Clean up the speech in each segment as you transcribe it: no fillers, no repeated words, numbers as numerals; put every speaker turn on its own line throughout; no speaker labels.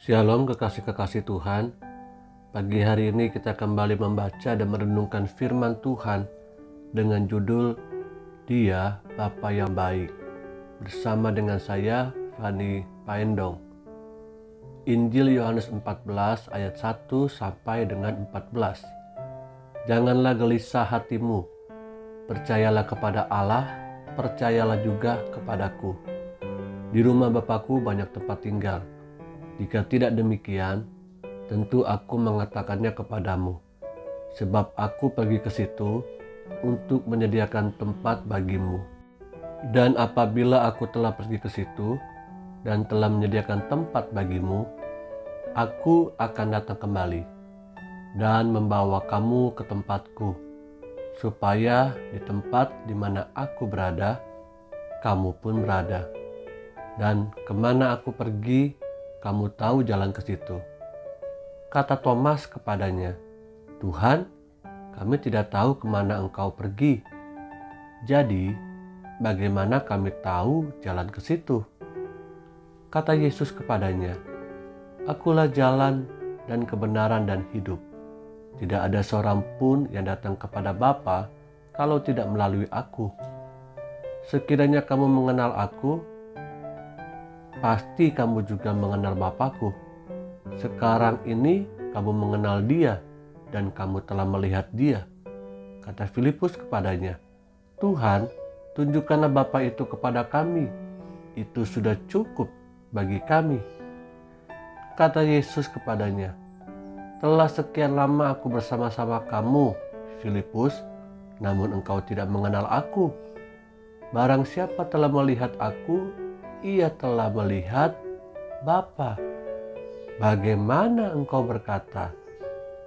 Shalom kekasih-kekasih Tuhan. Pagi hari ini kita kembali membaca dan merenungkan firman Tuhan dengan judul Dia Bapa yang Baik, bersama dengan saya Fani Paendong. Injil Yohanes 14 ayat 1 sampai dengan 14. Janganlah gelisah hatimu, percayalah kepada Allah, percayalah juga kepadaku. Di rumah Bapakku banyak tempat tinggal. Jika tidak demikian, tentu aku mengatakannya kepadamu, sebab aku pergi ke situ untuk menyediakan tempat bagimu. Dan apabila aku telah pergi ke situ dan telah menyediakan tempat bagimu, aku akan datang kembali dan membawa kamu ke tempatku, supaya di tempat di mana aku berada, kamu pun berada. Dan kemana aku pergi, kamu tahu jalan ke situ. Kata Thomas kepadanya, Tuhan, kami tidak tahu kemana engkau pergi. Jadi, bagaimana kami tahu jalan ke situ? Kata Yesus kepadanya, Akulah jalan dan kebenaran dan hidup. Tidak ada seorang pun yang datang kepada Bapa kalau tidak melalui aku. Sekiranya kamu mengenal aku, pasti kamu juga mengenal Bapakku. Sekarang ini kamu mengenal Dia dan kamu telah melihat Dia. Kata Filipus kepadanya, Tuhan, tunjukkanlah Bapa itu kepada kami. Itu sudah cukup bagi kami. Kata Yesus kepadanya, telah sekian lama aku bersama-sama kamu, Filipus, namun engkau tidak mengenal aku. Barang siapa telah melihat aku, ia telah melihat Bapa. Bagaimana engkau berkata,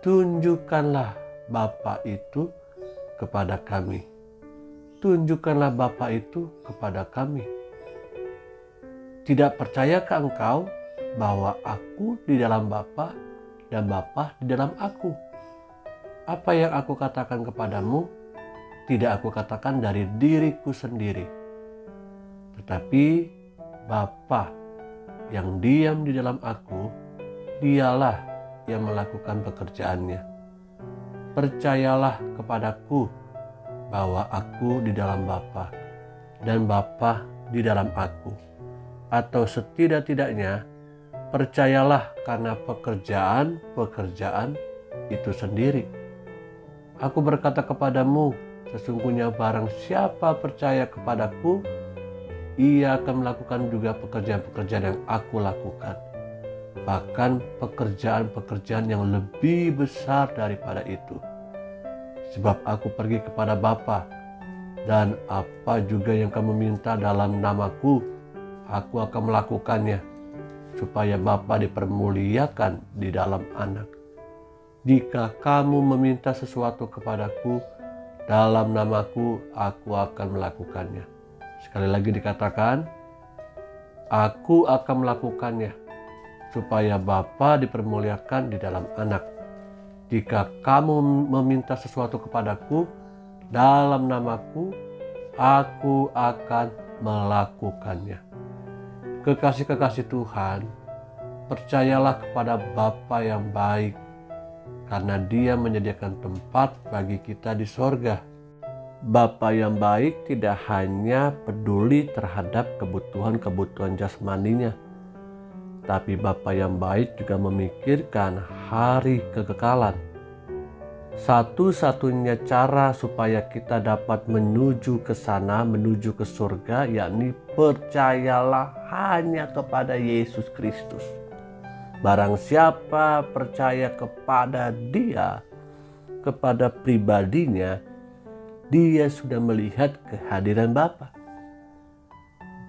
tunjukkanlah Bapa itu kepada kami. Tunjukkanlah Bapa itu kepada kami. Tidak percayakah engkau bahwa aku di dalam Bapa dan Bapa di dalam aku? Apa yang aku katakan kepadamu, tidak aku katakan dari diriku sendiri, tetapi Bapa yang diam di dalam aku, dialah yang melakukan pekerjaannya. Percayalah kepadaku bahwa aku di dalam Bapa dan Bapa di dalam aku. Atau setidak-tidaknya, percayalah karena pekerjaan-pekerjaan itu sendiri. Aku berkata kepadamu, sesungguhnya barang siapa percaya kepadaku, ia akan melakukan juga pekerjaan-pekerjaan yang aku lakukan. Bahkan pekerjaan-pekerjaan yang lebih besar daripada itu. Sebab aku pergi kepada Bapa, dan apa juga yang kamu minta dalam namaku, aku akan melakukannya, supaya Bapa dipermuliakan di dalam Anak. Jika kamu meminta sesuatu kepadaku dalam namaku, aku akan melakukannya. Sekali lagi dikatakan, aku akan melakukannya, supaya Bapa dipermuliakan di dalam Anak. Jika kamu meminta sesuatu kepadaku dalam namaku, aku akan melakukannya. Kekasih-kekasih Tuhan, percayalah kepada Bapa yang baik, karena Dia menyediakan tempat bagi kita di sorga. Bapa yang baik tidak hanya peduli terhadap kebutuhan-kebutuhan jasmaninya, tapi Bapa yang baik juga memikirkan hari kekekalan. Satu-satunya cara supaya kita dapat menuju ke sana, menuju ke surga, yakni percayalah hanya kepada Yesus Kristus. Barang siapa percaya kepada Dia, kepada pribadinya, dia sudah melihat kehadiran Bapa.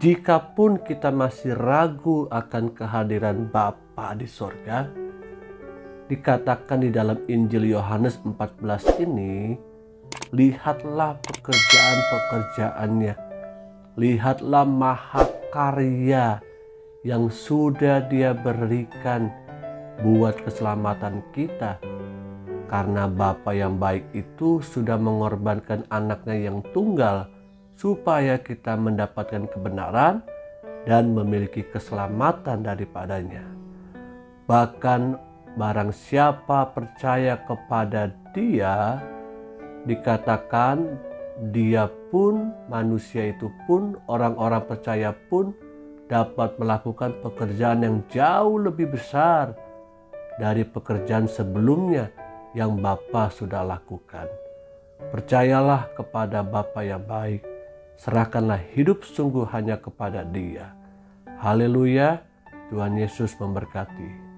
Jikapun kita masih ragu akan kehadiran Bapa di sorga, dikatakan di dalam Injil Yohanes 14 ini, lihatlah pekerjaan-pekerjaannya, lihatlah mahakarya yang sudah Dia berikan buat keselamatan kita. Karena Bapa yang baik itu sudah mengorbankan anaknya yang tunggal supaya kita mendapatkan kebenaran dan memiliki keselamatan daripadanya. Bahkan barang siapa percaya kepada Dia, dikatakan dia pun, manusia itu pun, orang-orang percaya pun dapat melakukan pekerjaan yang jauh lebih besar dari pekerjaan sebelumnya yang Bapa sudah lakukan. Percayalah kepada Bapa yang baik, serahkanlah hidup sungguh hanya kepada Dia. Haleluya, Tuhan Yesus memberkati.